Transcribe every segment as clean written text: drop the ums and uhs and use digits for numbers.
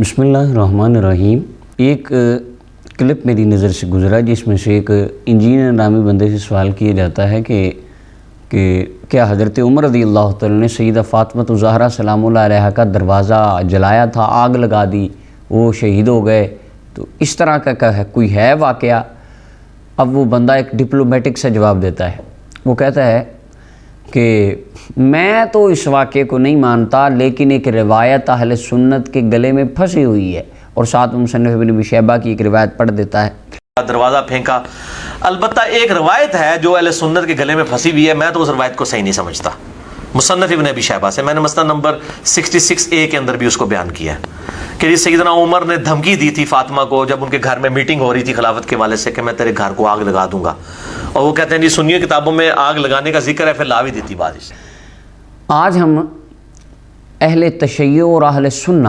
بسم اللہ الرحمن الرحیم۔ ایک کلپ میری نظر سے گزرا جس میں سے ایک انجینئر نامی بندے سے سوال کیا جاتا ہے کہ کیا حضرت عمر رضی اللہ تعالیٰ نے سیدہ فاطمہ الزہرا سلام اللہ علیہا کا دروازہ جلایا تھا، آگ لگا دی، وہ شہید ہو گئے، تو اس طرح کا کوئی ہے واقعہ؟ اب وہ بندہ ایک ڈپلومیٹک سے جواب دیتا ہے، وہ کہتا ہے کہ میں تو اس واقعے کو نہیں مانتا، لیکن ایک روایت اہل سنت کے گلے میں پھنسی ہوئی ہے، اور ساتھ مصنف ابن ابی شیبہ کی ایک روایت پڑھ دیتا ہے۔ دروازہ پھینکا، البتہ ایک روایت ہے جو اہل سنت کے گلے میں پھنسی ہوئی ہے، میں تو اس روایت کو صحیح نہیں سمجھتا۔ مصنف ابن ابی شیبہ سے میں نے مسئلہ نمبر 66A کے اندر بھی اس کو بیان کیا ہے کہ سیدنا عمر نے دھمکی دی تھی فاطمہ کو جب ان کے گھر میں میٹنگ ہو رہی تھی خلافت کے والے سے کہ میں تیرے گھر کو آگ لگا دوں گا، اور وہ کہتے ہیں جی سنیے کتابوں میں آگ لگانے کا ذکر ہے، پھر لا بھی دیتی بات اس۔ آج ہم اہل تشیع اور اہل سنہ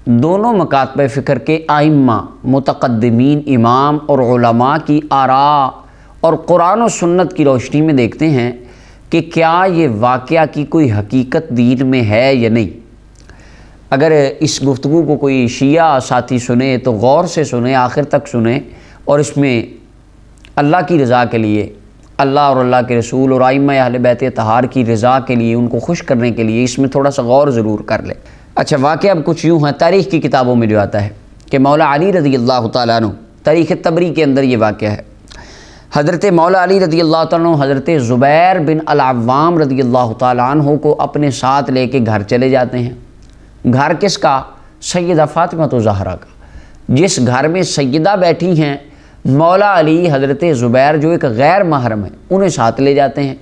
دونوں مکاتب فکر کے ائمہ، متقدمین امام اور علماء کی آراء اور قرآن و سنت کی روشنی میں دیکھتے ہیں کہ کیا یہ واقعہ کی کوئی حقیقت دین میں ہے یا نہیں۔ اگر اس گفتگو کو کوئی شیعہ ساتھی سنے تو غور سے سنے، آخر تک سنے، اور اس میں اللہ کی رضا کے لیے، اللہ اور اللہ کے رسول اور ائمہ اہل بیت اطہار کی رضا کے لیے، ان کو خوش کرنے کے لیے اس میں تھوڑا سا غور ضرور کر لے۔ اچھا، واقعہ اب کچھ یوں ہے، تاریخ کی کتابوں میں جو آتا ہے کہ مولا علی رضی اللہ تعالیٰ عنہ، تاریخ تبری کے اندر یہ واقعہ ہے، حضرت مولا علی رضی اللہ تعالیٰ عنہ حضرت زبیر بن العوام رضی اللہ تعالیٰ عنہ کو اپنے ساتھ لے کے گھر چلے جاتے ہیں۔ گھر کس کا؟ سیدہ فاطمہ الزہرا کا۔ جس گھر میں سیدہ بیٹھی ہیں، مولا علی حضرت زبیر جو ایک غیر محرم ہے انہیں ساتھ لے جاتے ہیں،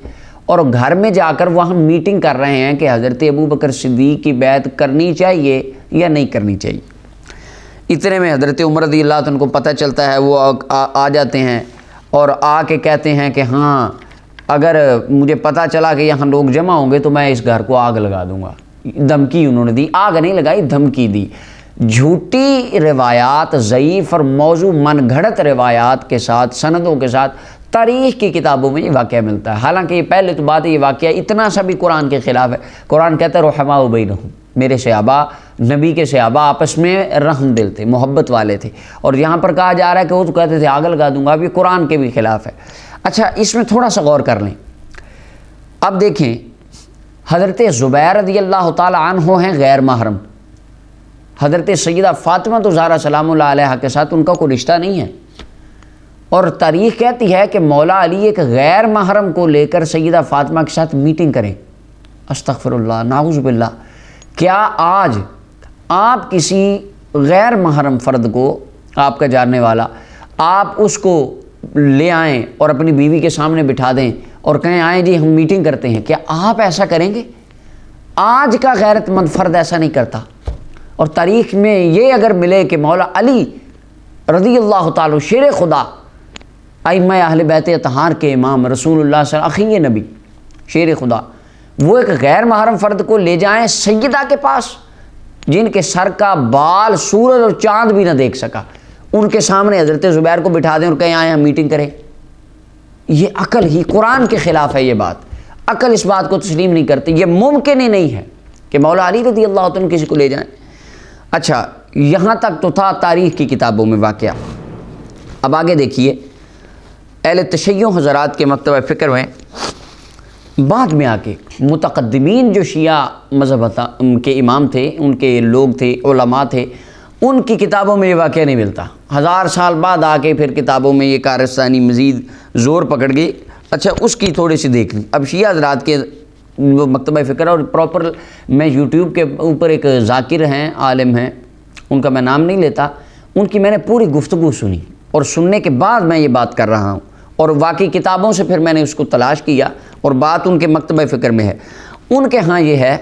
اور گھر میں جا کر وہاں میٹنگ کر رہے ہیں کہ حضرت ابو بکر صدیق کی بیعت کرنی چاہیے یا نہیں کرنی چاہیے۔ اتنے میں حضرت عمر رضی اللہ عنہ کو پتہ چلتا ہے، وہ آ جاتے ہیں اور آ کے کہتے ہیں کہ ہاں اگر مجھے پتہ چلا کہ یہاں لوگ جمع ہوں گے تو میں اس گھر کو آگ لگا دوں گا۔ دھمکی انہوں نے دی، آگ نہیں لگائی، دھمکی دی۔ جھوٹی روایات، ضعیف اور موضوع من گھڑت روایات کے ساتھ، سندوں کے ساتھ تاریخ کی کتابوں میں یہ واقعہ ملتا ہے۔ حالانکہ یہ پہلے تو بات ہے، یہ واقعہ اتنا سا بھی قرآن کے خلاف ہے۔ قرآن کہتا ہے رحماء بینہم، میرے صحابہ، نبی کے صحابہ آپس میں رحم دل تھے، محبت والے تھے، اور یہاں پر کہا جا رہا ہے کہ وہ تو کہتے تھے آگ لگا دوں گا، اب یہ قرآن کے بھی خلاف ہے۔ اچھا، اس میں تھوڑا سا غور کر لیں۔ اب دیکھیں، حضرت زبیر رضی اللہ تعالیٰ عنہ ہیں غیر محرم، حضرت سیدہ فاطمہ الزہرا سلام اللہ علیہا کے ساتھ ان کا کوئی رشتہ نہیں ہے، اور تاریخ کہتی ہے کہ مولا علی ایک غیر محرم کو لے کر سیدہ فاطمہ کے ساتھ میٹنگ کریں۔ استغفر اللہ، نعوذ باللہ۔ کیا آج آپ کسی غیر محرم فرد کو، آپ کا جاننے والا، آپ اس کو لے آئیں اور اپنی بیوی کے سامنے بٹھا دیں اور کہیں آئیں جی ہم میٹنگ کرتے ہیں، کیا آپ ایسا کریں گے؟ آج کا غیرت مند فرد ایسا نہیں کرتا۔ اور تاریخ میں یہ اگر ملے کہ مولا علی رضی اللہ تعالیٰ شیر خدا، ائمہ اہل بیت اطہار کے امام، رسول اللہ صلی اللہ علیہ وسلم، اخی نبی، شیر خدا، وہ ایک غیر محرم فرد کو لے جائیں سیدہ کے پاس جن کے سر کا بال سورج اور چاند بھی نہ دیکھ سکا، ان کے سامنے حضرت زبیر کو بٹھا دیں اور کہیں آئیں ہم میٹنگ کریں؟ یہ عقل ہی، قرآن کے خلاف ہے یہ بات، عقل اس بات کو تسلیم نہیں کرتی، یہ ممکن ہی نہیں ہے کہ مولا علی رضی اللہ عنہ کسی کو لے جائیں۔ اچھا، یہاں تک تو تھا تاریخ کی کتابوں میں واقعہ۔ اب آگے دیکھیے، اہل تشیع حضرات کے مکتبہ فکر میں بعد میں آ کے متقدمین جو شیعہ مذہب کے امام تھے، ان کے لوگ تھے، علماء تھے، ان کی کتابوں میں یہ واقعہ نہیں ملتا۔ 1000 سال بعد آ کے پھر کتابوں میں یہ کارستانی مزید زور پکڑ گئی۔ اچھا، اس کی تھوڑی سی دیکھ لیں۔ اب شیعہ حضرات کے وہ مکتبہ فکر، اور پراپر میں یوٹیوب کے اوپر ایک ذاکر ہیں، عالم ہیں، ان کا میں نام نہیں لیتا، ان کی میں نے پوری گفتگو سنی، اور سننے کے بعد میں یہ بات کر رہا ہوں، اور واقعی کتابوں سے پھر میں نے اس کو تلاش کیا، اور بات ان کے مکتبہ فکر میں ہے۔ ان کے ہاں یہ ہے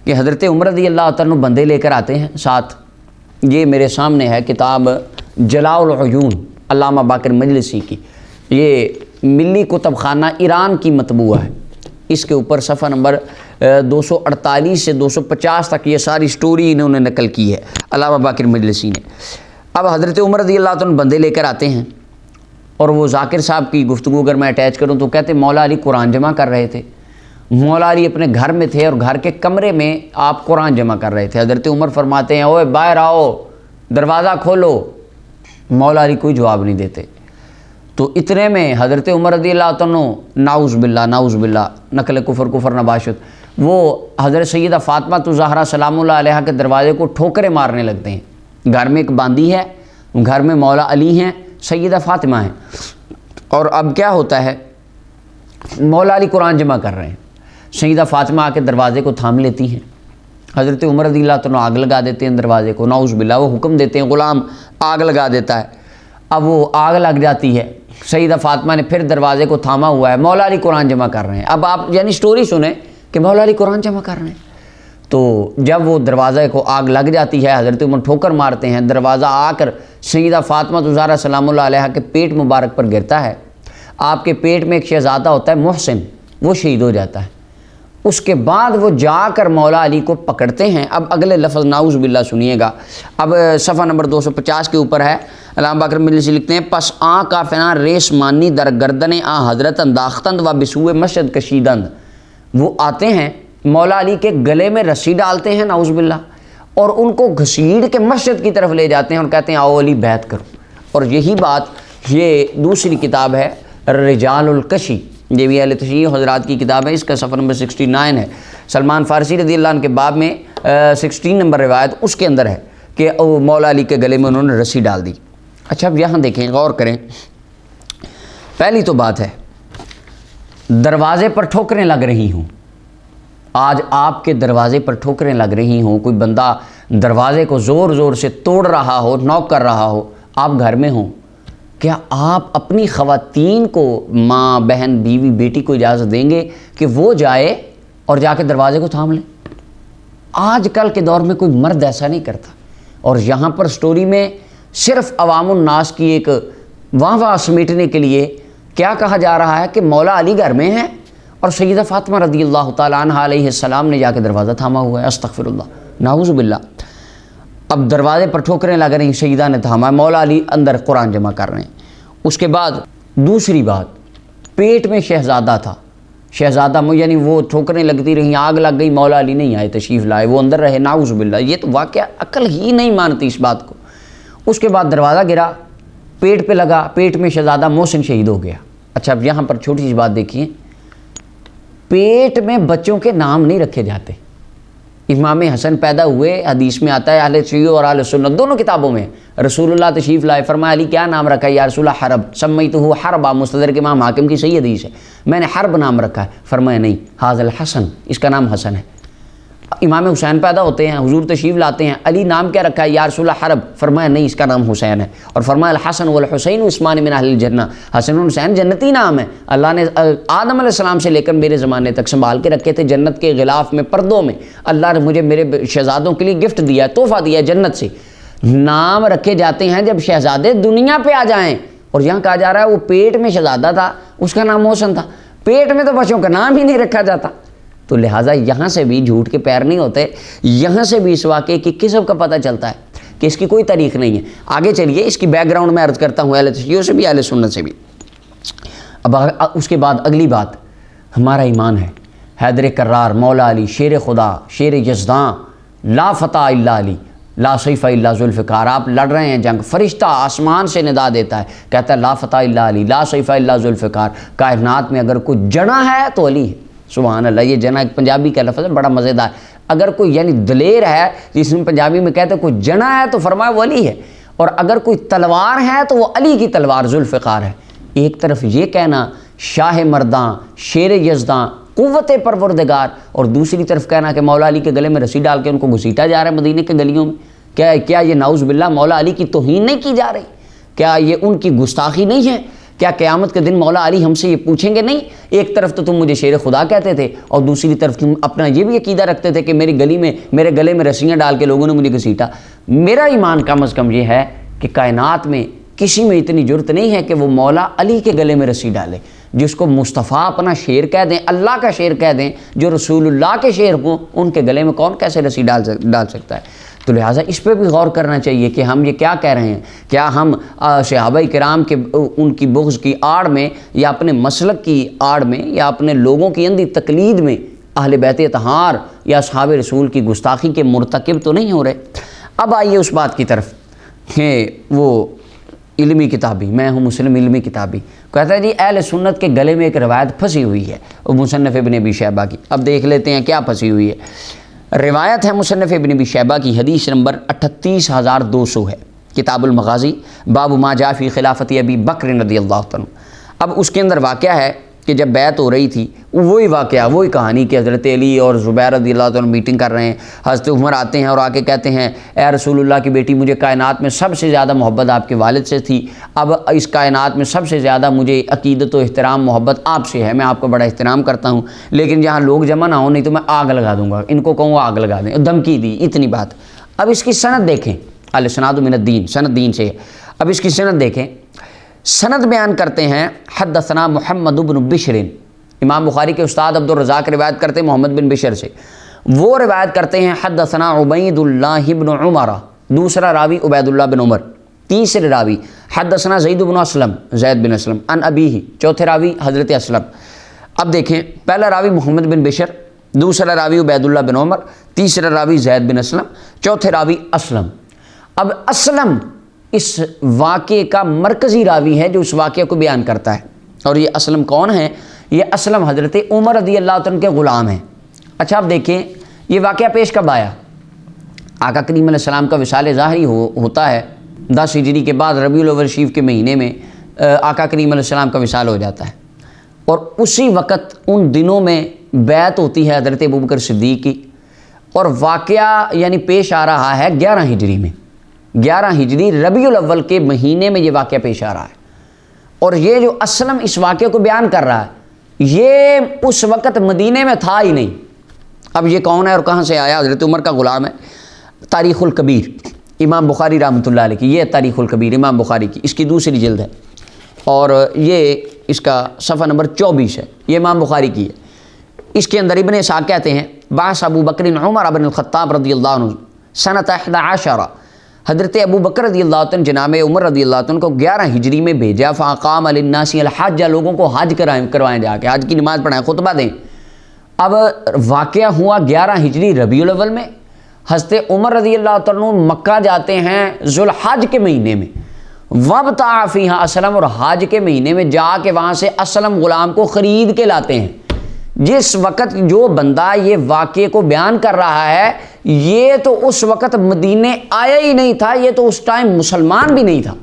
کہ حضرت عمر رضی اللہ تعالیٰ عنہ بندے لے کر آتے ہیں ساتھ۔ یہ میرے سامنے ہے کتاب جلاء العیون علامہ باقر مجلسی کی، یہ ملی کتب خانہ ایران کی مطبوعہ ہے۔ اس کے اوپر صفحہ نمبر 248 سے 250 تک یہ ساری سٹوری انہوں نے نقل کی ہے علامہ باقر مجلسی نے۔ اب حضرت عمر رضی اللہ عنہ بندے لے کر آتے ہیں، اور وہ ذاکر صاحب کی گفتگو اگر میں اٹیچ کروں تو کہتے مولا علی قرآن جمع کر رہے تھے، مولا علی اپنے گھر میں تھے اور گھر کے کمرے میں آپ قرآن جمع کر رہے تھے. حضرت عمر فرماتے ہیں اوے باہر آؤ, دروازہ کھولو. مولا علی کوئی جواب نہیں دیتے. تو اتنے میں حضرت عمر رضی اللہ عنہ نعوذ باللہ نقل کفر نباشت, وہ حضرت سیدہ فاطمہ الزہرا سلام اللہ علیہا کے دروازے کو ٹھوکریں مارنے لگتے ہیں. گھر میں ایک باندی ہے, گھر میں مولا علی ہیں, سیدہ فاطمہ ہیں. اور اب کیا ہوتا ہے, مولا علی قرآن جمع کر رہے ہیں, سیدہ فاطمہ آ کے دروازے کو تھام لیتی ہیں. حضرت عمر رضی اللہ عنہ آگ لگا دیتے ہیں دروازے کو, نعوذ باللہ. وہ حکم دیتے ہیں, غلام آگ لگا دیتا ہے. اب وہ آگ لگ جاتی ہے, سیدہ فاطمہ نے پھر دروازے کو تھاما ہوا ہے, مولا علی قرآن جمع کر رہے ہیں. اب آپ یعنی سٹوری سنیں کہ مولا علی قرآن جمع کر رہے ہیں. تو جب وہ دروازے کو آگ لگ جاتی ہے, حضرت عمر ٹھوکر مارتے ہیں, دروازہ آ کر سیدہ فاطمہ الزہرا سلام اللہ علیہا کے پیٹ مبارک پر گرتا ہے. آپ کے پیٹ میں ایک شہزادہ ہوتا ہے محسن, وہ شہید ہو جاتا ہے. اس کے بعد وہ جا کر مولا علی کو پکڑتے ہیں. اب اگلے لفظ نعوذ باللہ سنیے گا. اب صفحہ نمبر 250 کے اوپر ہے, علامہ باقر ملی سے لکھتے ہیں پس آ کا فنا ریس مانی در گردن آ حضرت انداختند و بسوئے مسجد کشیدند. وہ آتے ہیں, مولا علی کے گلے میں رسی ڈالتے ہیں نعوذ باللہ, اور ان کو گھسیڑ کے مسجد کی طرف لے جاتے ہیں اور کہتے ہیں آؤ علی بیعت کرو. اور یہی بات یہ دوسری کتاب ہے رجال الکشی, یہ بھی اہل تشیع حضرات کی کتاب ہے, اس کا صفحہ نمبر 69 ہے. سلمان فارسی رضی اللہ عنہ کے باب میں 16 نمبر روایت اس کے اندر ہے کہ مولا علی کے گلے میں انہوں نے رسی ڈال دی. اچھا اب یہاں دیکھیں, غور کریں. پہلی تو بات ہے دروازے پر ٹھوکریں لگ رہی ہوں. آج آپ کے دروازے پر ٹھوکریں لگ رہی ہوں, کوئی بندہ دروازے کو زور زور سے توڑ رہا ہو, نوک کر رہا ہو, آپ گھر میں ہوں, کیا آپ اپنی خواتین کو, ماں بہن بیوی بیٹی کو اجازت دیں گے کہ وہ جائے اور جا کے دروازے کو تھام لیں؟ آج کل کے دور میں کوئی مرد ایسا نہیں کرتا. اور یہاں پر سٹوری میں صرف عوام الناس کی ایک واہ سمیٹنے کے لیے کیا کہا جا رہا ہے کہ مولا علی گھر میں ہیں اور سیدہ فاطمہ رضی اللہ تعالیٰ عنہ علیہ السلام نے جا کے دروازہ تھاما ہوا ہے. استغفر اللہ, نعوذ باللہ. اب دروازے پر ٹھوکریں لگ رہی ہیں, سیدہ نے تھاما, مولا علی اندر قرآن جمع کر رہے ہیں. اس کے بعد دوسری بات, پیٹ میں شہزادہ تھا, شہزادہ یعنی وہ ٹھوکریں لگتی رہیں, آگ لگ گئی, مولا علی نہیں آئے, تشریف لائے, وہ اندر رہے. نعوذ باللہ, یہ تو واقعہ عقل ہی نہیں مانتی اس بات کو. اس کے بعد دروازہ گرا, پیٹ پہ لگا, پیٹ میں شہزادہ محسن شہید ہو گیا. اچھا اب یہاں پر چھوٹی سی بات دیکھیے, پیٹ میں بچوں کے نام نہیں رکھے جاتے. امام حسن پیدا ہوئے, حدیث میں آتا ہے, اہل شیعہ اور اہل سنت دونوں کتابوں میں, رسول اللہ تشریف لائے, فرمایا علی کیا نام رکھا ہے؟ یا رسول اللہ حرب, سمیتہ حربا, مستدرک امام حاکم کی صحیح حدیث ہے, میں نے حرب نام رکھا ہے. فرمایا نہیں, حاضر الحسن, اس کا نام حسن ہے. امام حسین پیدا ہوتے ہیں, حضور تشریف لاتے ہیں, علی نام کیا رکھا ہے؟ یا رسول اللہ حرب, فرمایا نہیں, اس کا نام حسین ہے. اور فرمایا الحسن والحسین اسمان من اہل الجنہ, حسن و حسین جنتی نام ہے, اللہ نے آدم علیہ السلام سے لے کر میرے زمانے تک سنبھال کے رکھے تھے جنت کے غلاف میں, پردوں میں. اللہ نے مجھے میرے شہزادوں کے لیے گفٹ دیا ہے, تحفہ دیا ہے جنت سے. نام رکھے جاتے ہیں جب شہزادے دنیا پہ آ جائیں. اور یہاں کہا جا رہا ہے وہ پیٹ میں شہزادہ تھا, اس کا نام محسن تھا, پیٹ میں تو بچوں کا نام ہی نہیں رکھا جاتا. تو لہٰذا یہاں سے بھی جھوٹ کے پیر نہیں ہوتے, یہاں سے بھی اس واقعے کی قسم کا پتہ چلتا ہے کہ اس کی کوئی تاریخ نہیں ہے. آگے چلیے, اس کی بیک گراؤنڈ میں عرض کرتا ہوں اہل تشیع سے بھی اہل سنت سے بھی. اب اس کے بعد اگلی بات, ہمارا ایمان ہے حیدر کرار, مولا علی, شیر خدا, شیر یزداں, لا فتح الا علی, لا سیف الا ذوالفقار. آپ لڑ رہے ہیں جنگ, فرشتہ آسمان سے ندا دیتا ہے, کہتا ہے لا فتح الا علی, لا سیف الا ذوالفقار. کائنات میں اگر کوئی جنا ہے تو علی ہے. سبحان اللہ, یہ جنا ایک پنجابی کا لفظ ہے, بڑا مزیدار. اگر کوئی یعنی دلیر ہے, جس میں پنجابی میں کہتے ہیں کوئی جنا ہے, تو فرمایا وہ علی ہے. اور اگر کوئی تلوار ہے تو وہ علی کی تلوار ذوالفقار ہے. ایک طرف یہ کہنا شاہ مرداں, شیر یزداں, قوت پروردگار, اور دوسری طرف کہنا کہ مولا علی کے گلے میں رسی ڈال کے ان کو گھسیٹا جا رہا ہے مدینے کے گلیوں میں. کیا یہ نعوذ باللہ مولا علی کی توہین نہیں کی جا رہی؟ کیا یہ ان کی گستاخی نہیں ہے؟ کیا قیامت کے دن مولا علی ہم سے یہ پوچھیں گے نہیں, ایک طرف تو تم مجھے شیر خدا کہتے تھے اور دوسری طرف تم اپنا یہ بھی عقیدہ رکھتے تھے کہ میرے گلے میں رسیاں ڈال کے لوگوں نے مجھے گھسیٹا. میرا ایمان کم از کم یہ ہے کہ کائنات میں کسی میں اتنی جرت نہیں ہے کہ وہ مولا علی کے گلے میں رسی ڈالے. جس کو مصطفیٰ اپنا شیر کہہ دیں, اللہ کا شیر کہہ دیں, جو رسول اللہ کے شیر ہوں, ان کے گلے میں کون کیسے رسی ڈال سکتا ہے؟ تو لہٰذا اس پہ بھی غور کرنا چاہیے کہ ہم یہ کیا کہہ رہے ہیں. کیا ہم صحابہ کرام کے ان کی بغض کی آڑ میں یا اپنے مسلک کی آڑ میں یا اپنے لوگوں کی اندھی تقلید میں اہل بیت اطہار یا اصحاب رسول کی گستاخی کے مرتکب تو نہیں ہو رہے؟ اب آئیے اس بات کی طرف کہ وہ علمی کتابی، میں ہوں مسلم علمی کتابی، کہتا ہے جی اہل سنت کے گلے میں ایک روایت پھنسی ہوئی ہے، وہ مصنف ابن ابی شیبہ کی. اب دیکھ لیتے ہیں کیا پھنسی ہوئی ہے. روایت ہے مصنف ابن ابی شیبہ کی، حدیث نمبر 38200 ہے، کتاب المغازی، باب ما جاء فی خلافت ابی بکر رضی اللہ عنہ. اب اس کے اندر واقعہ ہے کہ جب بیعت ہو رہی تھی، وہی واقعہ وہی کہانی کہ حضرت علی اور زبیر رضی اللہ عنہ میٹنگ کر رہے ہیں. حضرت عمر آتے ہیں اور آ کے کہتے ہیں اے رسول اللہ کی بیٹی، مجھے کائنات میں سب سے زیادہ محبت آپ کے والد سے تھی، اب اس کائنات میں سب سے زیادہ مجھے عقیدت و احترام محبت آپ سے ہے، میں آپ کو بڑا احترام کرتا ہوں، لیکن جہاں لوگ جمع نہ ہوں نہیں تو میں آگ لگا دوں گا، ان کو کہوں آگ لگا دیں. دھمکی دی، اتنی بات. اب اس کی سند دیکھیں، الاسناد من الدین، سند دین سے. اب اس کی سند دیکھیں، سند بیان کرتے ہیں حدثنا محمد بن بشر، امام بخاری کے استاد عبد الرزاق روایت کرتے ہیں محمد بن بشر سے. وہ روایت کرتے ہیں حدثنا عبید اللہ بن عمر، دوسرا راوی عبید اللہ بن عمر. تیسرے راوی حدثنا زید بن اسلم، زید بن اسلم عن ابیہ، چوتھے راوی حضرت اسلم. اب دیکھیں، پہلا راوی محمد بن بشر، دوسرا راوی عبید اللہ بن عمر، تیسرا راوی زید بن اسلم، چوتھے راوی اسلم. اب اسلم اس واقعے کا مرکزی راوی ہے جو اس واقعے کو بیان کرتا ہے. اور یہ اسلم کون ہے؟ یہ اسلم حضرت عمر رضی اللہ عنہ کے غلام ہیں. اچھا اب دیکھیں یہ واقعہ پیش کب آیا؟ آقا کریم علیہ السلام کا وصال ظاہری ہوتا ہے 10 ہجری کے بعد ربیع الاول شریف کے مہینے میں آقا کریم علیہ السلام کا وصال ہو جاتا ہے، اور اسی وقت ان دنوں میں بیعت ہوتی ہے حضرت ابوبکر صدیق کی، اور واقعہ یعنی پیش آ رہا ہے 11 ہجری میں، 11 ہجری ربیع الاول کے مہینے میں یہ واقعہ پیش آ رہا ہے. اور یہ جو اسلم اس واقعے کو بیان کر رہا ہے یہ اس وقت مدینے میں تھا ہی نہیں. اب یہ کون ہے اور کہاں سے آیا؟ حضرت عمر کا غلام ہے. تاریخ الکبیر امام بخاری رحمۃ اللہ علیہ کی، یہ تاریخ الکبیر امام بخاری کی، اس کی دوسری جلد ہے، اور یہ اس کا صفحہ نمبر 24 ہے، یہ امام بخاری کی ہے. اس کے اندر ابن اسحاق کہتے ہیں بعث ابو بکر عمر بن الخطاب رضی اللہ عنہ سنۃ 11، حضرت ابو بکر رضی اللہ عنہ جناب عمر رضی اللہ عنہ کو 11 ہجری میں بھیجا. فاقام للناس الحج، لوگوں کو حج کروائیں، جا کے حج کی نماز پڑھائیں، خطبہ دیں. اب واقعہ ہوا 11 ہجری ربیع الاول میں. حضرت عمر رضی اللہ عنہ مکہ جاتے ہیں ذوالحج کے مہینے میں، وابتاع فیہا اسلم، اور حج کے مہینے میں جا کے وہاں سے اسلم غلام کو خرید کے لاتے ہیں. جس وقت جو بندہ یہ واقعے کو بیان کر رہا ہے یہ تو اس وقت مدینے آیا ہی نہیں تھا، یہ تو اس ٹائم مسلمان بھی نہیں تھا.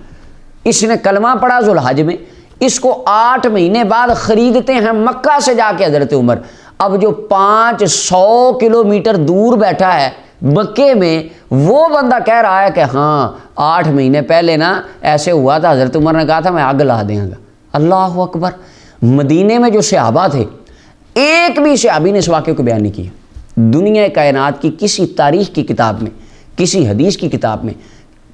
اس نے کلمہ پڑھا ذوالحج میں، اس کو 8 مہینے بعد خریدتے ہیں مکہ سے جا کے حضرت عمر. اب جو 500 کلومیٹر دور بیٹھا ہے مکے میں، وہ بندہ کہہ رہا ہے کہ ہاں 8 مہینے پہلے نا ایسے ہوا تھا، حضرت عمر نے کہا تھا میں آگ لا دیں گا. اللہ اکبر. مدینے میں جو صحابہ تھے ایک بھی صحابی نے اس واقعے کو بیان نہیں کیا. دنیا کائنات کی کسی تاریخ کی کتاب میں، کسی حدیث کی کتاب میں،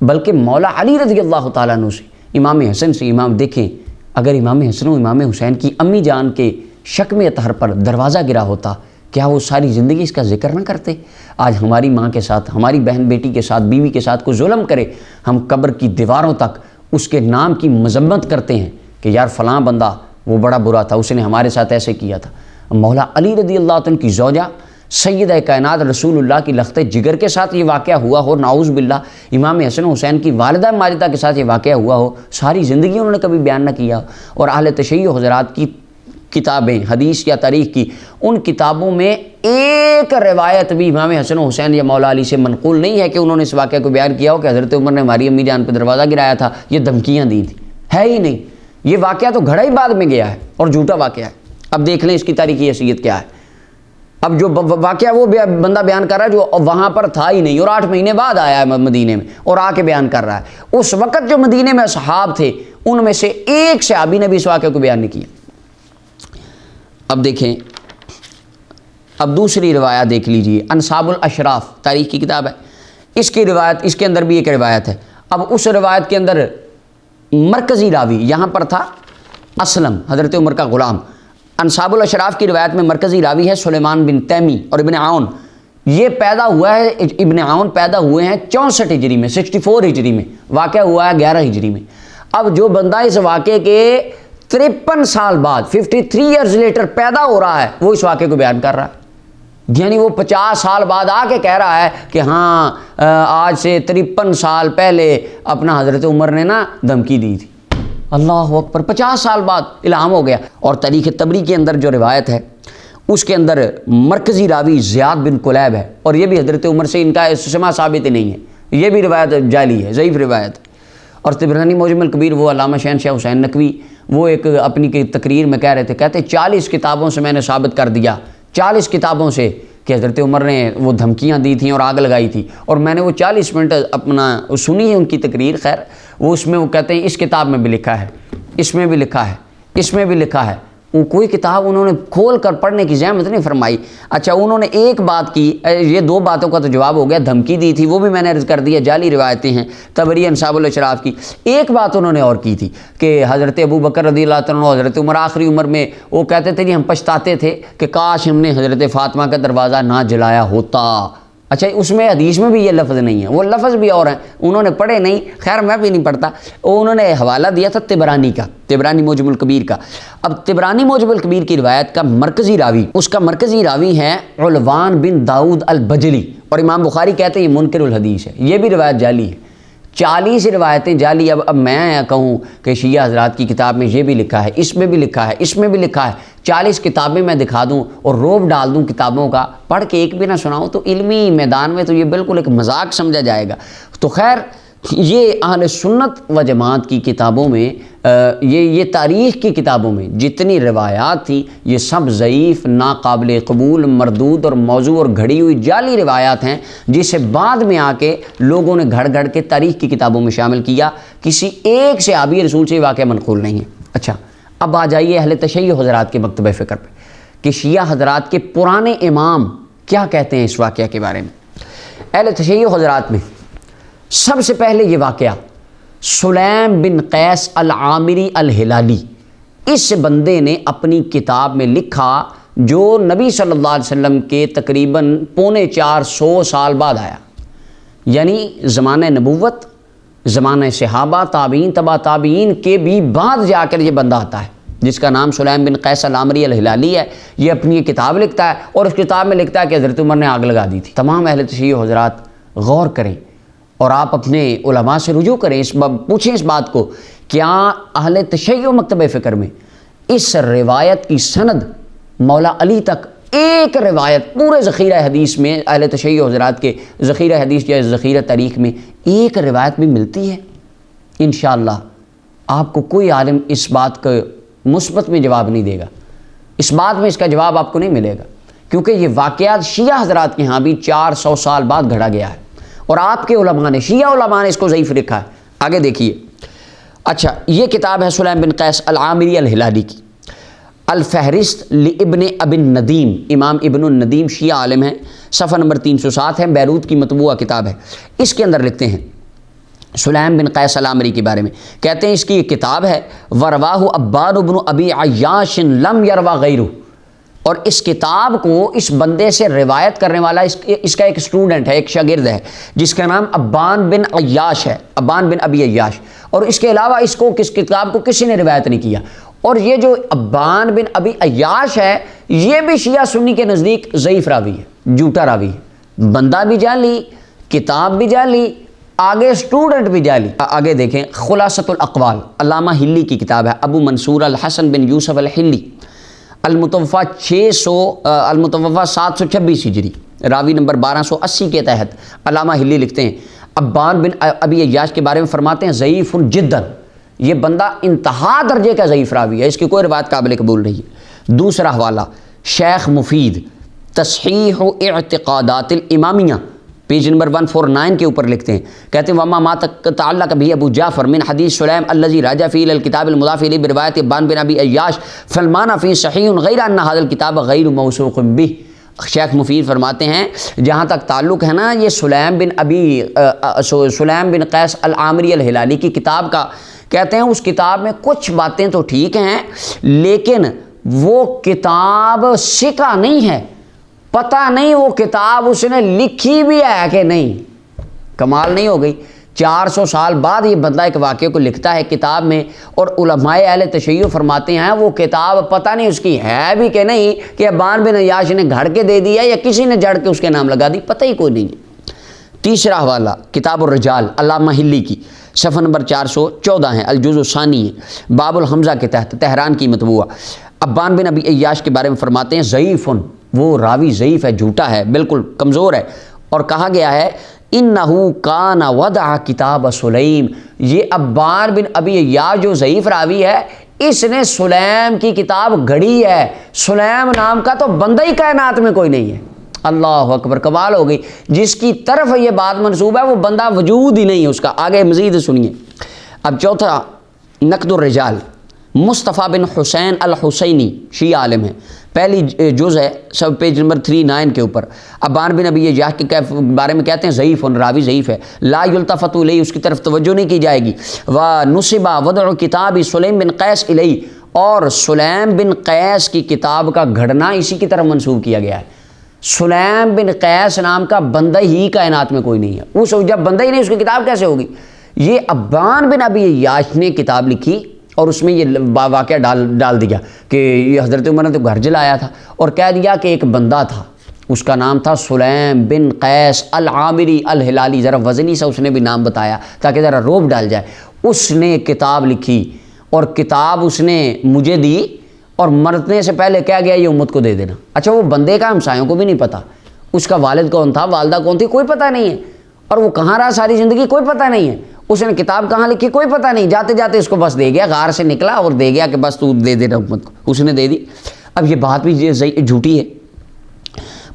بلکہ مولا علی رضی اللہ تعالیٰ عنہ سے، امام حسن سے، امام دیکھیں اگر امام حسن و امام حسین کی امی جان کے شکم اطہر پر دروازہ گرا ہوتا کیا وہ ساری زندگی اس کا ذکر نہ کرتے؟ آج ہماری ماں کے ساتھ، ہماری بہن بیٹی کے ساتھ، بیوی کے ساتھ کوئی ظلم کرے، ہم قبر کی دیواروں تک اس کے نام کی مذمت کرتے ہیں کہ یار فلاں بندہ وہ بڑا برا تھا، اس نے ہمارے ساتھ ایسے کیا تھا. مولا علی رضی اللہ عنہ کی زوجہ سیدہ کائنات رسول اللہ کی لخت جگر کے ساتھ یہ واقعہ ہوا ہو، نعوذ باللہ امام حسن حسین کی والدہ ماجدہ کے ساتھ یہ واقعہ ہوا ہو، ساری زندگی انہوں نے کبھی بیان نہ کیا. اور اہل تشیع حضرات کی کتابیں حدیث یا تاریخ کی، ان کتابوں میں ایک روایت بھی امام حسن حسین یا مولا علی سے منقول نہیں ہے کہ انہوں نے اس واقعہ کو بیان کیا ہو کہ حضرت عمر نے ہماری امی جان پہ دروازہ گرایا تھا، یہ دھمکیاں دی تھیں. ہے ہی نہیں. یہ واقعہ تو گھڑا ہی بعد میں گیا ہے اور جھوٹا واقعہ ہے. اب دیکھ لیں اس کی تاریخی حیثیت کیا ہے. اب جو واقعہ وہ بندہ بیان کر رہا ہے جو وہاں پر تھا ہی نہیں اور 8 مہینے بعد آیا ہے مدینے میں اور آ کے بیان کر رہا ہے. اس وقت جو مدینے میں اصحاب تھے ان میں سے ایک صحابی نے بھی اس واقعے کو بیان نہیں کیا. اب دیکھیں، اب دوسری روایت دیکھ لیجئے، انصاب الاشراف تاریخ کی کتاب ہے، اس کی روایت، اس کے اندر بھی ایک روایت ہے. اب اس روایت کے اندر مرکزی راوی یہاں پر تھا اسلم حضرت عمر کا غلام. انصاب الاشراف کی روایت میں مرکزی راوی ہے سلیمان بن تیمی اور ابن عون. یہ پیدا ہوا ہے، ابن عون پیدا ہوئے ہیں 64 ہجری میں، 64 ہجری میں، واقعہ ہوا ہے 11 ہجری میں۔ اب جو بندہ اس واقعے کے 53 سال بعد 53 ایئرز لیٹر پیدا ہو رہا ہے، وہ اس واقعے کو بیان کر رہا ہے، یعنی وہ 50 سال بعد آ کے کہہ رہا ہے کہ ہاں آج سے 53 سال پہلے اپنا حضرت عمر نے نا دھمکی دی تھی۔ اللہ اکبر، 50 سال بعد الہام ہو گیا۔ اور تاریخ طبری کے اندر جو روایت ہے اس کے اندر مرکزی راوی زیاد بن قلیب ہے، اور یہ بھی حضرت عمر سے ان کا سماع ثابت نہیں ہے، یہ بھی روایت جعلی ہے، ضعیف روایت۔ اور طبرانی معجم الکبیر، وہ علامہ شہنشاہ حسین نقوی وہ ایک اپنی تقریر میں کہہ رہے تھے، کہتے 40 کتابوں سے میں نے ثابت کر دیا، 40 کتابوں سے کہ حضرت عمر نے وہ دھمکیاں دی تھیں اور آگ لگائی تھی، اور میں نے وہ 40 منٹ اپنا سنی ہے ان کی تقریر۔ خیر وہ اس میں وہ کہتے ہیں اس کتاب میں بھی لکھا ہے، اس میں بھی لکھا ہے، اس میں بھی لکھا ہے۔ وہ کوئی کتاب انہوں نے کھول کر پڑھنے کی زحمت نہیں فرمائی۔ اچھا انہوں نے ایک بات کی، یہ 2 باتوں کا تو جواب ہو گیا، دھمکی دی تھی وہ بھی میں نے عرض کر دیا، جعلی روایتیں ہیں طبری انصاب الاشراف کی۔ ایک بات انہوں نے اور کی تھی کہ حضرت ابو بکر رضی اللہ عنہ، حضرت عمر آخری عمر میں وہ کہتے تھے جی ہم پچھتاتے تھے کہ کاش ہم نے حضرت فاطمہ کا دروازہ نہ جلایا ہوتا۔ اچھا اس میں حدیث میں بھی یہ لفظ نہیں ہے، وہ لفظ بھی اور ہیں، انہوں نے پڑھے نہیں، خیر میں بھی نہیں پڑھتا۔ انہوں نے حوالہ دیا تھا طبرانی کا، طبرانی معجم الکبیر کا۔ اب طبرانی معجم الکبیر کی روایت کا مرکزی راوی، اس کا مرکزی راوی ہے علوان بن داؤد البجلی، اور امام بخاری کہتے ہیں یہ منکر الحدیث ہے، یہ بھی روایت جعلی ہے۔ 40 روایتیں جعلی۔ اب میں کہوں کہ شیعہ حضرات کی کتاب میں یہ بھی لکھا ہے، اس میں بھی لکھا ہے، اس میں بھی لکھا ہے، 40 کتابیں میں دکھا دوں اور روب ڈال دوں کتابوں کا، پڑھ کے ایک بھی نہ سناؤں تو علمی میدان میں تو یہ بالکل ایک مذاق سمجھا جائے گا۔ تو خیر یہ اہل سنت و جماعت کی کتابوں میں یہ تاریخ کی کتابوں میں جتنی روایات تھیں یہ سب ضعیف، ناقابل قبول، مردود اور موضوع اور گھڑی ہوئی جعلی روایات ہیں، جسے بعد میں آ کے لوگوں نے گھڑ گھڑ کے تاریخ کی کتابوں میں شامل کیا۔ کسی ایک صحابی رسول سے واقعہ منقول نہیں ہے۔ اچھا اب آ جائیے اہل تشیع حضرات کے مکتبہ فکر پہ کہ شیعہ حضرات کے پرانے امام کیا کہتے ہیں اس واقعہ کے بارے میں۔ اہل تشیع حضرات میں سب سے پہلے یہ واقعہ سلیم بن قیس العامری الہلالی، اس بندے نے اپنی کتاب میں لکھا جو نبی صلی اللہ علیہ وسلم کے تقریباً 450 سال بعد آیا، یعنی زمانہ نبوت، زمانہ صحابہ، تابعین، تبع تابعین کے بھی بعد جا کر یہ بندہ آتا ہے جس کا نام سلیم بن قیس العامری الہلالی ہے۔ یہ اپنی کتاب لکھتا ہے اور اس کتاب میں لکھتا ہے کہ حضرت عمر نے آگ لگا دی تھی۔ تمام اہل تشیع حضرات غور کریں اور آپ اپنے علماء سے رجوع کریں، پوچھیں اس بات کو، کیا اہل تشیع مکتبہ فکر میں اس روایت کی سند مولا علی تک ایک روایت پورے ذخیرہ حدیث میں، اہل تشیع حضرات کے ذخیرہ حدیث یا ذخیرہ تاریخ میں ایک روایت بھی ملتی ہے؟ انشاءاللہ آپ کو کوئی عالم اس بات کا مثبت میں جواب نہیں دے گا، اس بات میں اس کا جواب آپ کو نہیں ملے گا، کیونکہ یہ واقعات شیعہ حضرات کے ہاں بھی 400 سال بعد گھڑا گیا ہے، اور آپ کے علماء نے، شیعہ علماء نے اس کو ضعیف لکھا ہے۔ آگے دیکھیے، اچھا یہ کتاب ہے سلیم بن قیس العامری الہلالی کی، الفہرست لابن ابن ندیم، امام ابن الندیم شیعہ عالم ہیں، صفحہ نمبر 307 ہے، بیروت کی مطبوعہ کتاب ہے۔ اس کے اندر لکھتے ہیں سلیم بن قیس العامری کے بارے میں، کہتے ہیں اس کی ایک کتاب ہے ورواہ عباد بن ابی عیاش لم یروا غیرہ، اور اس کتاب کو اس بندے سے روایت کرنے والا اس کا ایک اسٹوڈنٹ ہے، ایک شاگرد ہے جس کا نام ابان بن عیاش ہے، ابان بن ابی عیاش، اور اس کے علاوہ اس کتاب کو کسی نے روایت نہیں کیا۔ اور یہ جو ابان بن ابی عیاش ہے یہ بھی شیعہ سنی کے نزدیک ضعیف راوی ہے، جھوٹا راوی ہے، بندہ بھی جعلی، کتاب بھی جعلی، آگے اسٹوڈنٹ بھی جعلی۔ آگے دیکھیں خلاصۃ الاقوال، علامہ ہلی کی کتاب ہے، ابو منصور الحسن بن یوسف الحلی، المتوفہ 726 ہجری، راوی نمبر 1280 کے تحت علامہ ہلی لکھتے ہیں ابان بن ابی عیاش کے بارے میں فرماتے ہیں ضعیف جدا، یہ بندہ انتہا درجے کا ضعیف راوی ہے، اس کی کوئی روایت قابل قبول نہیں ہے۔ دوسرا حوالہ شیخ مفید تصحیح اعتقادات الامامیہ، پیج نمبر 149 کے اوپر لکھتے ہیں، کہتے ہیں وما ما تعلق به ابو جعفر من حدیث سلیم الذي راجع فيه الى الكتاب المضاف اليه بروايه ابان بن ابي عياش فالمعنى فيه صحيح غير ان هذا الكتاب غير موثوق به۔ شیخ مفید فرماتے ہیں جہاں تک تعلق ہے نا یہ سلیم بن قیس العامری الہلالی کی کتاب کا، کہتے ہیں اس کتاب میں کچھ باتیں تو ٹھیک ہیں لیکن وہ کتاب ثقہ نہیں ہے، پتہ نہیں وہ کتاب اس نے لکھی بھی ہے کہ نہیں. کمال نہیں ہو گئی؟ 400 سال بعد یہ بندہ ایک واقعے کو لکھتا ہے کتاب میں، اور علماء اہل تشیع فرماتے ہیں وہ کتاب پتہ نہیں اس کی ہے بھی کہ نہیں، کہ ابان بن عیاش نے گھڑ کے دے دیا یا کسی نے جڑ کے اس کے نام لگا دی، پتہ ہی کوئی نہیں ہے. تیسرا حوالہ کتاب الرجال علامہ ہلی کی، صفحہ نمبر 414 ہے، الجزء الثانی ہے، باب الحمزہ کے تحت، تہران کی مطبوعہ. ابان بن ابی عیاش کے بارے میں فرماتے ہیں ضعیفن، وہ راوی ضعیف ہے، جھوٹا ہے، بالکل کمزور ہے. اور کہا گیا ہے انہو کان وضع کتاب سلیم، یہ ابان بن ابی عیاش جو ضعیف راوی ہے اس نے سلیم کی کتاب گھڑی ہے. سلیم نام کا تو بندہ ہی کائنات میں کوئی نہیں ہے. اللہ اکبر، کمال ہو گئی. جس کی طرف یہ بات منسوب ہے وہ بندہ وجود ہی نہیں ہے اس کا. آگے مزید سنیے. اب چوتھا نقد الرجال، مصطفیٰ بن حسین الحسینی شیعہ عالم ہے، پہلی جز ہے، سب پیج نمبر 39 کے اوپر. ابان بن ابی عیاش کے بارے میں کہتے ہیں ضعیف، راوی ضعیف ہے، لا یلتفت الیہ، اس کی طرف توجہ نہیں کی جائے گی. ونصب وضع کتاب سلیم بن قیس الیہ، اور سلیم بن قیس کی کتاب کا گھڑنا اسی کی طرف منسوب کیا گیا ہے. سلیم بن قیس نام کا بندہ ہی کائنات میں کوئی نہیں ہے. اس جب بندہ ہی نہیں اس کی کتاب کیسے ہوگی؟ یہ ابان بن ابی عیاش نے کتاب لکھی اور اس میں یہ واقعہ ڈال دیا کہ یہ حضرت عمر نے تو گھر جلایا تھا، اور کہہ دیا کہ ایک بندہ تھا اس کا نام تھا سلیم بن قیس العامری الہلالی. ذرا وزنی سا اس نے بھی نام بتایا تاکہ ذرا روب ڈال جائے. اس نے کتاب لکھی اور کتاب اس نے مجھے دی، اور مرنے سے پہلے کہہ گیا یہ امت کو دے دینا. اچھا وہ بندے کا ہمسایوں کو بھی نہیں پتہ، اس کا والد کون تھا، والدہ کون تھی، کوئی پتہ نہیں ہے، اور وہ کہاں رہا ساری زندگی کوئی پتہ نہیں ہے. اس نے کتاب کہاں لکھی کوئی پتہ نہیں، جاتے جاتے اس کو بس دے گیا، غار سے نکلا اور دے گیا کہ بس تو دے دینا امت کو، اس نے دے دی. اب یہ بات بھی جھوٹی ہے.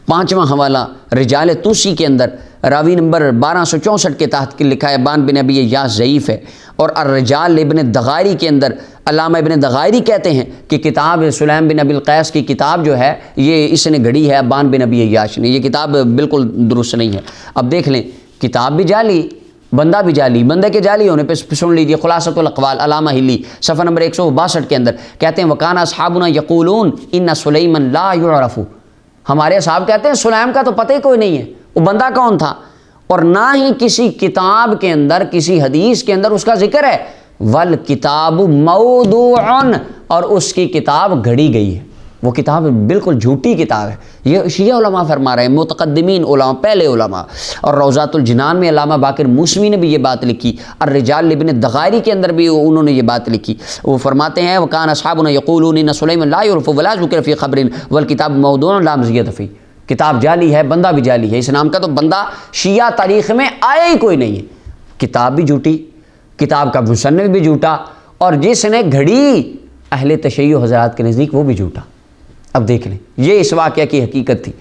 پانچواں حوالہ رجال توسی کے اندر راوی نمبر 1264 کے تحت لکھا ہے ابان بن ابی عیاش ضعیف ہے. اور الرجال ابن دغائری کے اندر علامہ ابن دغائری کہتے ہیں کہ کتاب سلیم بن ابی القیس کی کتاب جو ہے یہ اس نے گھڑی ہے ابان بن ابی عیاش نے، یہ کتاب بالکل درست نہیں ہے. اب دیکھ لیں، کتاب بھی جعلی، بندہ بھی جعلی. بندے کے جعلی ہونے پہ سن لیجیے خلاصۃ الاقوال علامہ ہلی صفحہ نمبر 162 کے اندر کہتے ہیں وکان اصحابنا یقولون ان سلیمان لا یعرف، ہمارے اصحاب کہتے ہیں سلیم کا تو پتہ ہی کوئی نہیں ہے، وہ بندہ کون تھا، اور نہ ہی کسی کتاب کے اندر کسی حدیث کے اندر اس کا ذکر ہے. والکتاب موضوع، اور اس کی کتاب گھڑی گئی ہے. وہ کتاب بالکل جھوٹی کتاب ہے. یہ شیعہ علماء فرما رہے ہیں، متقدمین علماء، پہلے علماء. اور روضات الجنان میں علامہ باقر موسوی نے بھی یہ بات لکھی، الرجال ابن دغائری کے اندر بھی انہوں نے یہ بات لکھی. وہ فرماتے ہیں وکان اصحابنا یقولون ان سلیم لا یعرف ولا ذکر فی خبر والکتاب موضوع لا مزید فی. کتاب جعلی ہے، بندہ بھی جعلی ہے. اس نام کا تو بندہ شیعہ تاریخ میں آیا ہی کوئی نہیں ہے. کتاب بھی جھوٹی، کتاب کا مصنف بھی جھوٹا، اور جس نے گھڑی اہل تشیع حضرات کے نزدیک وہ بھی جھوٹا. اب دیکھ لیں، یہ اس واقعہ کی حقیقت تھی.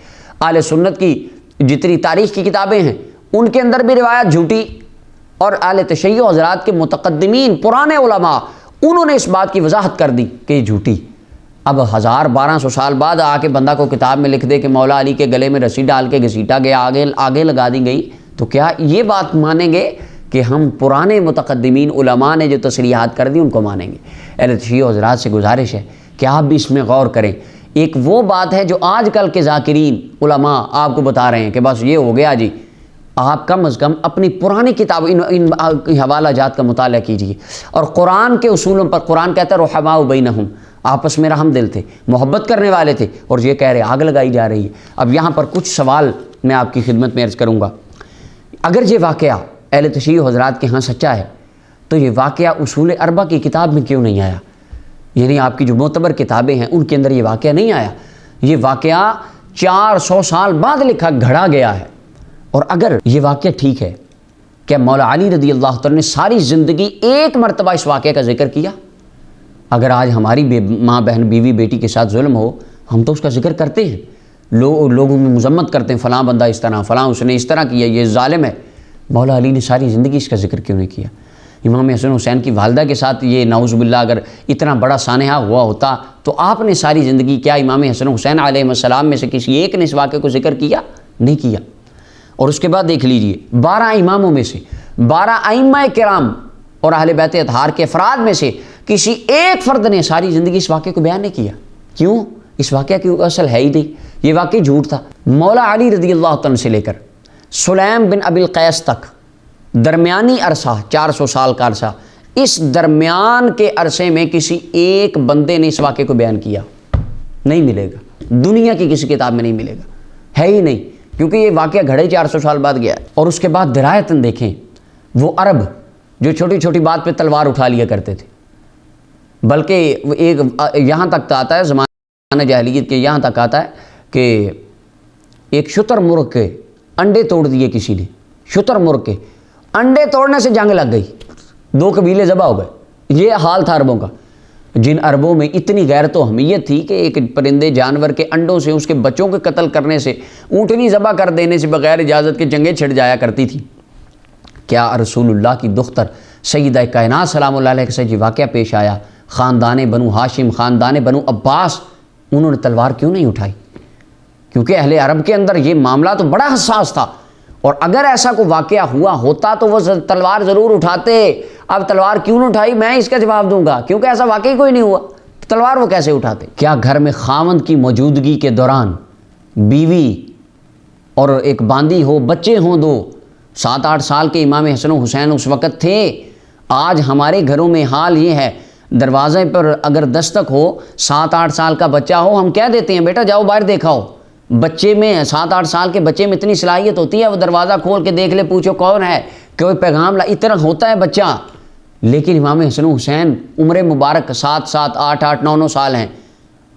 اہل سنت کی جتنی تاریخ کی کتابیں ہیں ان کے اندر بھی روایت جھوٹی، اور اہل تشیع حضرات کے متقدمین پرانے علماء انہوں نے اس بات کی وضاحت کر دی کہ یہ جھوٹی. اب 1200 سال بعد آ کے بندہ کو کتاب میں لکھ دے کہ مولا علی کے گلے میں رسی ڈال کے گھسیٹا گیا، آگے لگا دی گئی، تو کیا یہ بات مانیں گے کہ ہم پرانے متقدمین علماء نے جو تصریحات کر دی ان کو مانیں گے؟ اہل تشیع حضرات سے گزارش ہے کہ آپ بھی اس میں غور کریں. ایک وہ بات ہے جو آج کل کے ذاکرین علماء آپ کو بتا رہے ہیں کہ بس یہ ہو گیا جی. آپ کم از کم اپنی پرانی کتاب ان حوالہ جات کا مطالعہ کیجیے، اور قرآن کے اصولوں پر. قرآن کہتا ہے رحماء بینہم، آپس میں رحم دل تھے، محبت کرنے والے تھے، اور یہ کہہ رہے آگ لگائی جا رہی ہے. اب یہاں پر کچھ سوال میں آپ کی خدمت میں عرض کروں گا. اگر یہ واقعہ اہل تشیع حضرات کے ہاں سچا ہے تو یہ واقعہ اصول اربع کی کتاب میں کیوں نہیں آیا؟ یعنی آپ کی جو معتبر کتابیں ہیں ان کے اندر یہ واقعہ نہیں آیا. یہ واقعہ 400 سال بعد لکھا گھڑا گیا ہے. اور اگر یہ واقعہ ٹھیک ہے، کیا مولا علی رضی اللہ عنہ نے ساری زندگی ایک مرتبہ اس واقعے کا ذکر کیا؟ اگر آج ہماری ماں بہن بیوی بیٹی کے ساتھ ظلم ہو ہم تو اس کا ذکر کرتے ہیں، لوگوں میں مذمت کرتے ہیں، فلاں بندہ اس طرح، فلاں اس نے اس طرح کیا، یہ ظالم ہے. مولا علی نے ساری زندگی اس کا ذکر کیوں نہیں کیا؟ امام حسن حسین کی والدہ کے ساتھ یہ نعوذ باللہ اگر اتنا بڑا سانحہ ہوا ہوتا تو آپ نے ساری زندگی کیا امام حسن حسین علیہ السلام میں سے کسی ایک نے اس واقعے کو ذکر کیا؟ نہیں کیا. اور اس کے بعد دیکھ لیجئے 12 اماموں میں سے 12 ائمہ کرام اور اہل بیت اطہار کے افراد میں سے کسی ایک فرد نے ساری زندگی اس واقعے کو بیان نہیں کیا. کیوں؟ اس واقعہ کی اصل ہے ہی نہیں. یہ واقعی جھوٹ تھا۔ مولا علی رضی اللہ عنہ سے لے کر سلیم بن ابی القیس تک درمیانی عرصہ 400 سال کا عرصہ، اس درمیان کے عرصے میں کسی ایک بندے نے اس واقعے کو بیان کیا نہیں ملے گا، دنیا کی کسی کتاب میں نہیں ملے گا، ہے ہی نہیں، کیونکہ یہ واقعہ گھڑے 400 سال بعد گیا ہے۔ اور اس کے بعد درایتاً دیکھیں وہ عرب جو چھوٹی چھوٹی بات پہ تلوار اٹھا لیا کرتے تھے، بلکہ ایک یہاں تک آتا ہے زمانہ جاہلیت کے، یہاں تک آتا ہے کہ ایک شتر مرغ کے انڈے توڑ دیے کسی نے، شتر مرغ کے انڈے توڑنے سے جنگ لگ گئی، 2 قبیلے ذبح ہو گئے۔ یہ حال تھا عربوں کا، جن عربوں میں اتنی غیرت و حمیت تھی کہ ایک پرندے جانور کے انڈوں سے، اس کے بچوں کے قتل کرنے سے، اونٹنی ذبح کر دینے سے بغیر اجازت کے جنگیں چھڑ جایا کرتی تھی۔ کیا رسول اللہ کی دختر سیدہ کائنات سلام اللہ علیہ کے ساتھ یہ واقعہ پیش آیا، خاندان بنو ہاشم، خاندان بنو عباس، انہوں نے تلوار کیوں نہیں اٹھائی؟ کیونکہ اہل عرب کے اندر یہ معاملہ تو بڑا حساس تھا، اور اگر ایسا کوئی واقعہ ہوا ہوتا تو وہ تلوار ضرور اٹھاتے۔ اب تلوار کیوں نہ اٹھائی، میں اس کا جواب دوں گا، کیونکہ ایسا واقعی کوئی نہیں ہوا، تلوار وہ کیسے اٹھاتے؟ کیا گھر میں خاوند کی موجودگی کے دوران بیوی اور ایک باندی ہو، بچے ہوں 2، 7-8 سال کے امام حسن و حسین اس وقت تھے؟ آج ہمارے گھروں میں حال یہ ہے، دروازے پر اگر دستک ہو، 7-8 سال کا بچہ ہو، ہم کہہ دیتے ہیں بیٹا جاؤ باہر دیکھاؤ۔ بچے میں 7-8 سال کے بچے میں اتنی صلاحیت ہوتی ہے، وہ دروازہ کھول کے دیکھ لے، پوچھو کون ہے، کوئی پیغام اتنا ہوتا ہے بچہ۔ لیکن امام حسن و حسین عمر مبارک 7-7، 8-8، 9-9 سال ہیں،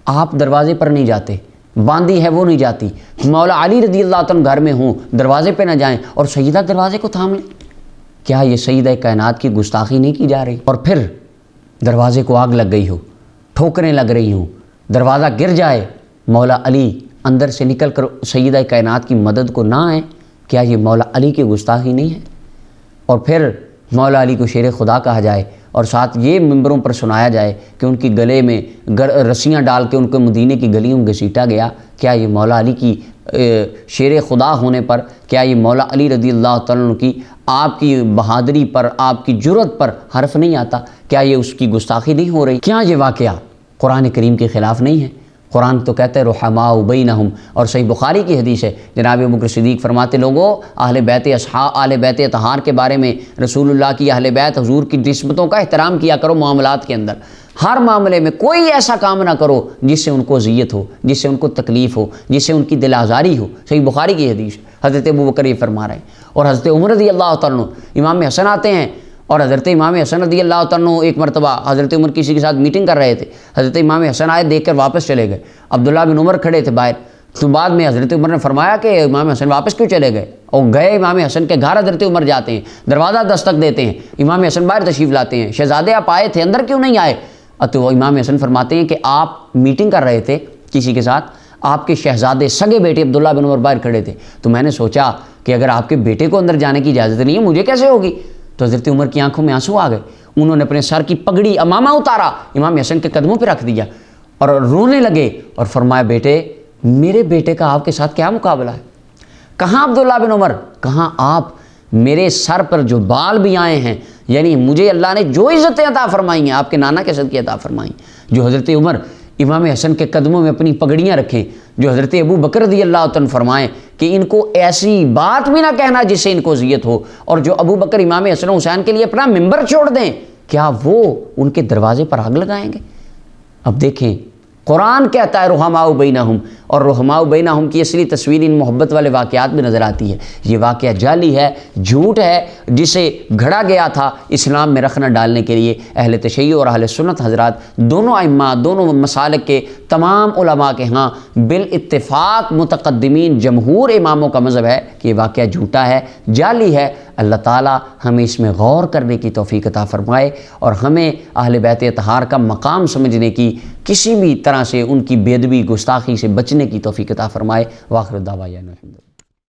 آپ دروازے پر نہیں جاتے، باندی ہے وہ نہیں جاتی، مولا علی رضی اللہ عنہ گھر میں ہوں، دروازے پہ نہ جائیں، اور سیدہ دروازے کو تھام لیں۔ کیا یہ سیدہ کائنات کی گستاخی نہیں کی جا رہی؟ اور پھر دروازے کو آگ لگ گئی ہو، ٹھوکریں لگ رہی ہوں، دروازہ گر جائے، مولا علی اندر سے نکل کر سیدہ کائنات کی مدد کو نہ آئیں، کیا یہ مولا علی کی گستاخی نہیں ہے؟ اور پھر مولا علی کو شیر خدا کہا جائے، اور ساتھ یہ ممبروں پر سنایا جائے کہ ان کی گلے میں رسیاں ڈال کے ان کو مدینے کی گلیوں میں گھسیٹا گیا، کیا یہ مولا علی کی شیر خدا ہونے پر، کیا یہ مولا علی رضی اللہ تعالیٰ کی آپ کی بہادری پر، آپ کی جرأت پر حرف نہیں آتا؟ کیا یہ اس کی گستاخی نہیں ہو رہی؟ کیا یہ واقعہ قرآن کریم کے خلاف نہیں ہے؟ قرآن تو کہتا ہے رحماء بینہم، اور صحیح بخاری کی حدیث ہے، جناب ابوبکر صدیق فرماتے لوگوں اہل بیت اہل بیت اطہار کے بارے میں، رسول اللہ کی اہل بیت حضور کی نسبتوں کا احترام کیا کرو، معاملات کے اندر ہر معاملے میں کوئی ایسا کام نہ کرو جس سے ان کو اذیت ہو، جس سے ان کو تکلیف ہو، جس سے ان کی دل آزاری ہو۔ صحیح بخاری کی حدیث، حضرت ابوبکر یہ فرما رہے ہیں۔ اور حضرت عمر رضی اللہ تعالیٰ، امام حسن آتے ہیں، اور حضرت امام حسن رضی اللہ تعالیٰ ایک مرتبہ حضرت عمر کسی کے ساتھ میٹنگ کر رہے تھے، حضرت امام حسن آئے، دیکھ کر واپس چلے گئے، عبداللہ بن عمر کھڑے تھے باہر، تو بعد میں حضرت عمر نے فرمایا کہ امام حسن واپس کیوں چلے گئے؟ اور گئے امام حسن کے گھر، حضرت عمر جاتے ہیں، دروازہ دستک دیتے ہیں، امام حسن باہر تشریف لاتے ہیں، شہزادے آپ آئے تھے، اندر کیوں نہیں آئے؟ تو امام حسن فرماتے ہیں کہ آپ میٹنگ کر رہے تھے کسی کے ساتھ، آپ کے شہزادے سگے بیٹے عبداللہ بن عمر باہر کھڑے تھے، تو میں نے سوچا کہ اگر آپ کے بیٹے کو اندر جانے کی اجازت نہیں ہے، مجھے کیسے ہوگی؟ تو حضرت عمر کی آنکھوں میں آنسو آ گئے، انہوں نے اپنے سر کی پگڑی امامہ اتارا، امام حسن کے قدموں پہ رکھ دیا اور رونے لگے، اور فرمایا بیٹے میرے بیٹے کا آپ کے ساتھ کیا مقابلہ ہے؟ کہاں عبداللہ بن عمر، کہاں آپ؟ میرے سر پر جو بال بھی آئے ہیں، یعنی مجھے اللہ نے جو عزتیں عطا فرمائی ہیں، آپ کے نانا کے صدقے عطا فرمائی، جو حضرت عمر امام حسن کے قدموں میں اپنی پگڑیاں رکھیں، جو حضرت ابو بکر رضی اللہ عنہ فرمائیں کہ ان کو ایسی بات بھی نہ کہنا جس سے ان کو اذیت ہو، اور جو ابو بکر امام حسن و حسین کے لیے اپنا ممبر چھوڑ دیں، کیا وہ ان کے دروازے پر آگ لگائیں گے؟ اب دیکھیں قرآن کہتا ہے رحماء بینہم، اور رحماء بینہم کی اصلی تصویر ان محبت والے واقعات میں نظر آتی ہے۔ یہ واقعہ جعلی ہے، جھوٹ ہے، جسے گھڑا گیا تھا اسلام میں رکھنا ڈالنے کے لیے۔ اہل تشیع اور اہل سنت حضرات دونوں ائمہ، دونوں مسالک کے تمام علماء کے ہاں بالاتفاق متقدمین جمہور اماموں کا مذہب ہے کہ یہ واقعہ جھوٹا ہے، جعلی ہے۔ اللہ تعالیٰ ہمیں اس میں غور کرنے کی توفیق عطا فرمائے، اور ہمیں اہل بیت اطہار کا مقام سمجھنے کی، کسی بھی طرح سے ان کی بے ادبی گستاخی سے بچنے کی توفیق عطا فرمائے۔ وآخر دعوانا الحمدللہ۔